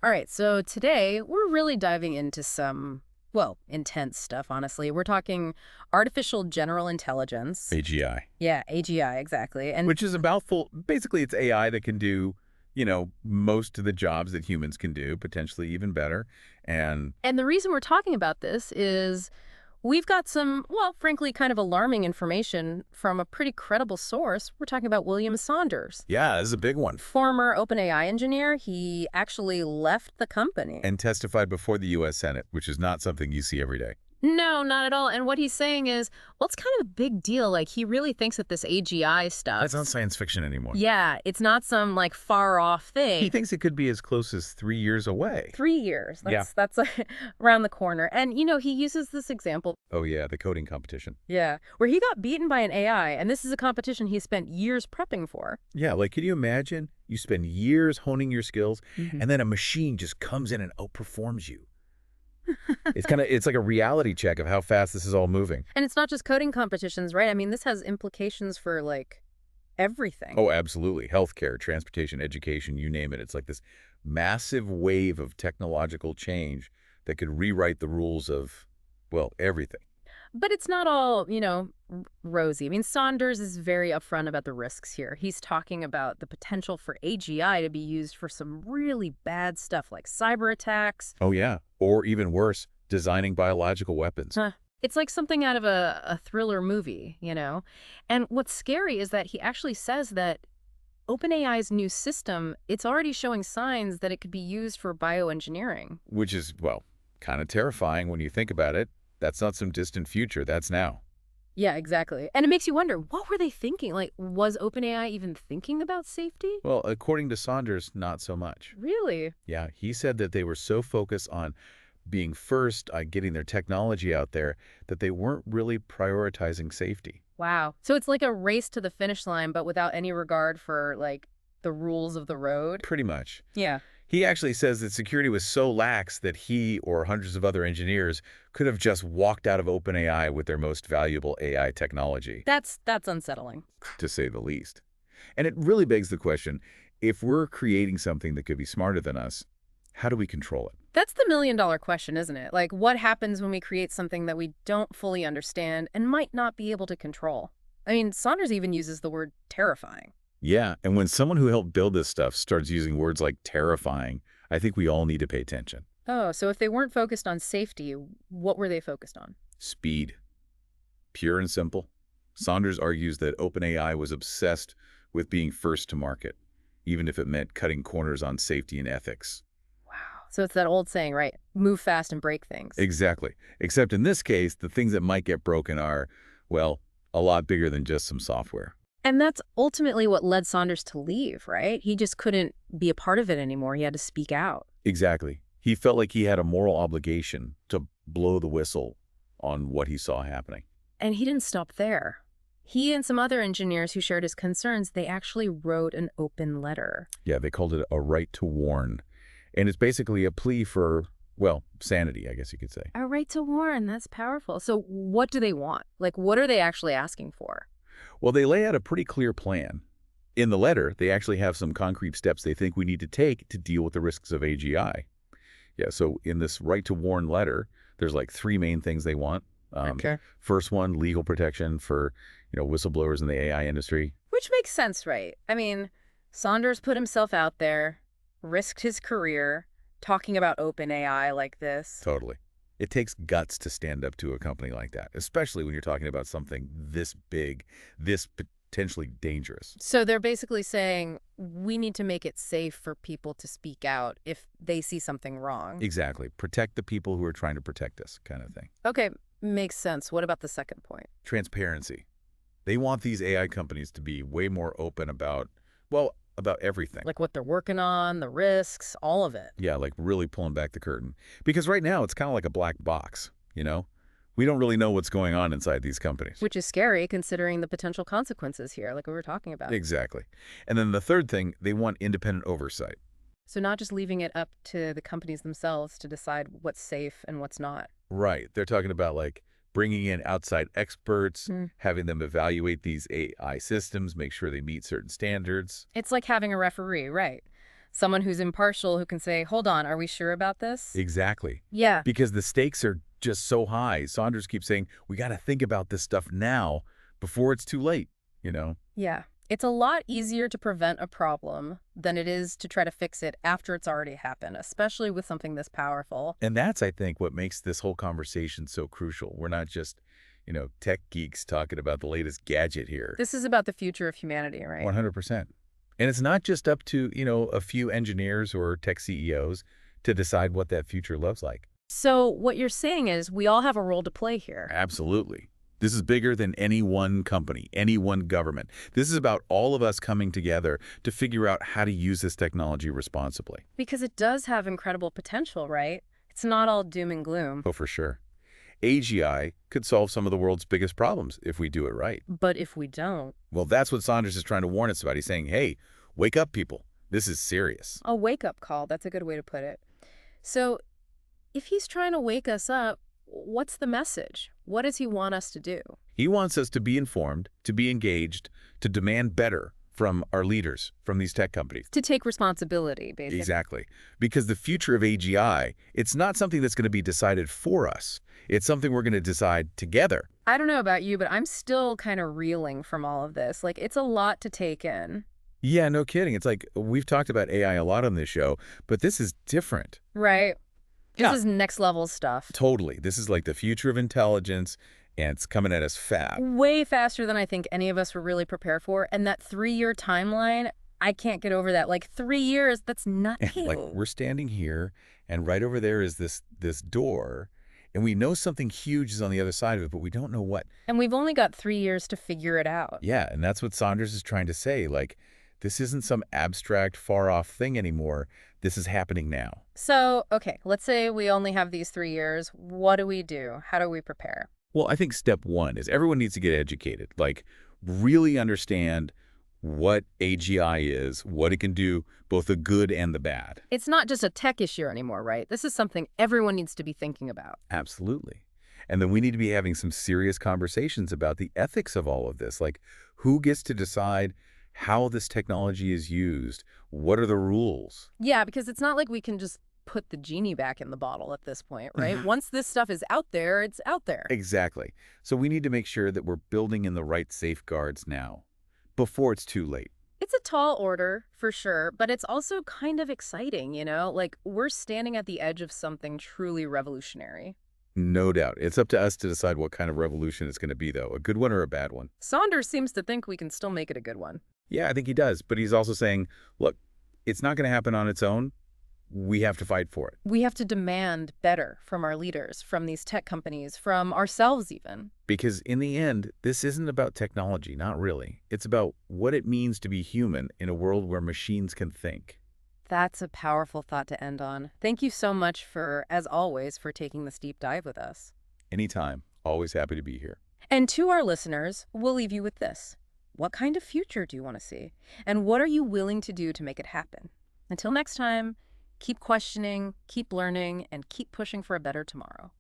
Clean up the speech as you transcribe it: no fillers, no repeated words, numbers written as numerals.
All right, so today we're really diving into some, well, intense stuff, honestly. We're talking artificial general intelligence. AGI, Yeah, AGI, exactly. And which is a mouthful. Basically, it's AI that can do, most of the jobs that humans can do, potentially even better. And and the reason we're talking about this is we've got some, well, frankly, kind of alarming information from a pretty credible source. We're talking about William Saunders, yeah, this is a big one. former OpenAI engineer. He actually left the company. And testified before the U.S. Senate, which is not something you see every day. No, not at all. And what he's saying is, well, it's kind of a big deal. Like, he really thinks that this AGI stuff. That's not science fiction anymore. Yeah, it's not some, like, far-off thing. He thinks it could be as close as 3 years away. 3 years. Yeah. That's like, around the corner. And, he uses this example. Oh, yeah, the coding competition. Yeah, where he got beaten by an AI, and this is a competition he spent years prepping for. Yeah, like, can you imagine? You spend years honing your skills, Mhm. and then a machine just comes in and outperforms you. It's like a reality check of how fast this is all moving. And it's not just coding competitions, right? I mean, this has implications for, like, everything. Oh, absolutely. Healthcare, transportation, education, you name it. It's like this massive wave of technological change that could rewrite the rules of, well, everything. But it's not all, rosy. I mean, Saunders is very upfront about the risks here. He's talking about the potential for AGI to be used for some really bad stuff like cyber attacks. Oh, yeah. Or even worse, designing biological weapons. Huh. It's like something out of a thriller movie, And what's scary is that he actually says that OpenAI's new system, it's already showing signs that it could be used for bioengineering. Which is, well, kind of terrifying when you think about it. That's not some distant future. That's now. Yeah, exactly. And it makes you wonder, what were they thinking? Like, was OpenAI even thinking about safety? Well, according to Saunders, not so much. Really? Yeah, he said that they were so focused on being first, on getting their technology out there, that they weren't really prioritizing safety. Wow. So it's like a race to the finish line, but without any regard for, like, the rules of the road? Pretty much. Yeah. He actually says that security was so lax that he or hundreds of other engineers could have just walked out of OpenAI with their most valuable AI technology. That's unsettling. To say the least. And it really begs the question, if we're creating something that could be smarter than us, how do we control it? That's the million-dollar question, isn't it? Like, what happens when we create something that we don't fully understand and might not be able to control? I mean, Saunders even uses the word terrifying. Yeah, and when someone who helped build this stuff starts using words like terrifying, I think we all need to pay attention. Oh, so if they weren't focused on safety, what were they focused on? Speed. Pure and simple. Saunders argues that OpenAI was obsessed with being first to market, even if it meant cutting corners on safety and ethics. Wow. So it's that old saying, right? Move fast and break things. Exactly. Except in this case, the things that might get broken are, well, a lot bigger than just some software. And that's ultimately what led Saunders to leave, right? He just couldn't be a part of it anymore. He had to speak out. Exactly. He felt like he had a moral obligation to blow the whistle on what he saw happening. And he didn't stop there. He and some other engineers who shared his concerns, they actually wrote an open letter. Yeah, they called it a right to warn. And it's basically a plea for, well, sanity, I guess you could say. A right to warn, that's powerful. So what do they want? Like, what are they actually asking for? Well, they lay out a pretty clear plan. In the letter, they actually have some concrete steps they think we need to take to deal with the risks of AGI. Yeah, so in this right to warn letter, there's like 3 main things they want. Okay. First one, legal protection for, whistleblowers in the AI industry. Which makes sense, right? I mean, Saunders put himself out there, risked his career, talking about OpenAI like this. Totally. It takes guts to stand up to a company like that, especially when you're talking about something this big, this potentially dangerous. So they're basically saying, we need to make it safe for people to speak out if they see something wrong. Exactly. Protect the people who are trying to protect us, kind of thing. Okay, makes sense. What about the second point? Transparency. They want these AI companies to be way more open about, well, about everything. Like what they're working on, the risks, all of it. Yeah, like really pulling back the curtain. Because right now, it's kind of like a black box, We don't really know what's going on inside these companies. Which is scary considering the potential consequences here, like we were talking about. Exactly. And then the third thing, they want independent oversight. So not just leaving it up to the companies themselves to decide what's safe and what's not. Right. They're talking about like bringing in outside experts, having them evaluate these AI systems, make sure they meet certain standards. It's like having a referee, right? Someone who's impartial who can say, hold on, are we sure about this? Exactly. Yeah. Because the stakes are just so high. Saunders keeps saying, we got to think about this stuff now before it's too late, you know? Yeah. It's a lot easier to prevent a problem than it is to try to fix it after it's already happened, especially with something this powerful. And that's, I think, what makes this whole conversation so crucial. We're not just, tech geeks talking about the latest gadget here. This is about the future of humanity, right? 100%. And it's not just up to, a few engineers or tech CEOs to decide what that future looks like. So what you're saying is we all have a role to play here. Absolutely. This is bigger than any one company, any one government. This is about all of us coming together to figure out how to use this technology responsibly. Because it does have incredible potential, right? It's not all doom and gloom. Oh, for sure. AGI could solve some of the world's biggest problems if we do it right. But if we don't... Well, that's what Saunders is trying to warn us about. He's saying, hey, wake up, people. This is serious. A wake-up call, that's a good way to put it. So if he's trying to wake us up, what's the message? What does he want us to do? He wants us to be informed, to be engaged, to demand better from our leaders, from these tech companies. To take responsibility, basically. Exactly. Because the future of AGI, it's not something that's going to be decided for us. It's something we're going to decide together. I don't know about you, but I'm still kind of reeling from all of this. Like, it's a lot to take in. Yeah, no kidding. It's like we've talked about AI a lot on this show, but this is different. Right. Yeah. This is next level stuff. Totally. This is like the future of intelligence, and it's coming at us fast. Way faster than I think any of us were really prepared for. And that 3-year timeline, I can't get over that. Like 3 years, that's nothing. Like we're standing here, and right over there is this door, and we know something huge is on the other side of it, but we don't know what. And we've only got 3 years to figure it out. Yeah, and that's what Saunders is trying to say. Like, this isn't some abstract, far-off thing anymore. This is happening now. So, okay, let's say we only have these 3 years. What do we do? How do we prepare? Well, I think step one is everyone needs to get educated, like really understand what AGI is, what it can do, both the good and the bad. It's not just a tech issue anymore, right? This is something everyone needs to be thinking about. Absolutely. And then we need to be having some serious conversations about the ethics of all of this, like who gets to decide how this technology is used, what are the rules? Yeah, because it's not like we can just put the genie back in the bottle at this point, right? Once this stuff is out there, it's out there. Exactly. So we need to make sure that we're building in the right safeguards now, before it's too late. It's a tall order, for sure, but it's also kind of exciting, you know? Like, we're standing at the edge of something truly revolutionary. No doubt. It's up to us to decide what kind of revolution it's going to be, though, a good one or a bad one. Saunders seems to think we can still make it a good one. Yeah, I think he does. But he's also saying, look, it's not going to happen on its own. We have to fight for it. We have to demand better from our leaders, from these tech companies, from ourselves even. Because in the end, this isn't about technology, not really. It's about what it means to be human in a world where machines can think. That's a powerful thought to end on. Thank you so much for, as always, for taking this deep dive with us. Anytime. Always happy to be here. And to our listeners, we'll leave you with this. What kind of future do you want to see? And what are you willing to do to make it happen? Until next time, keep questioning, keep learning, and keep pushing for a better tomorrow.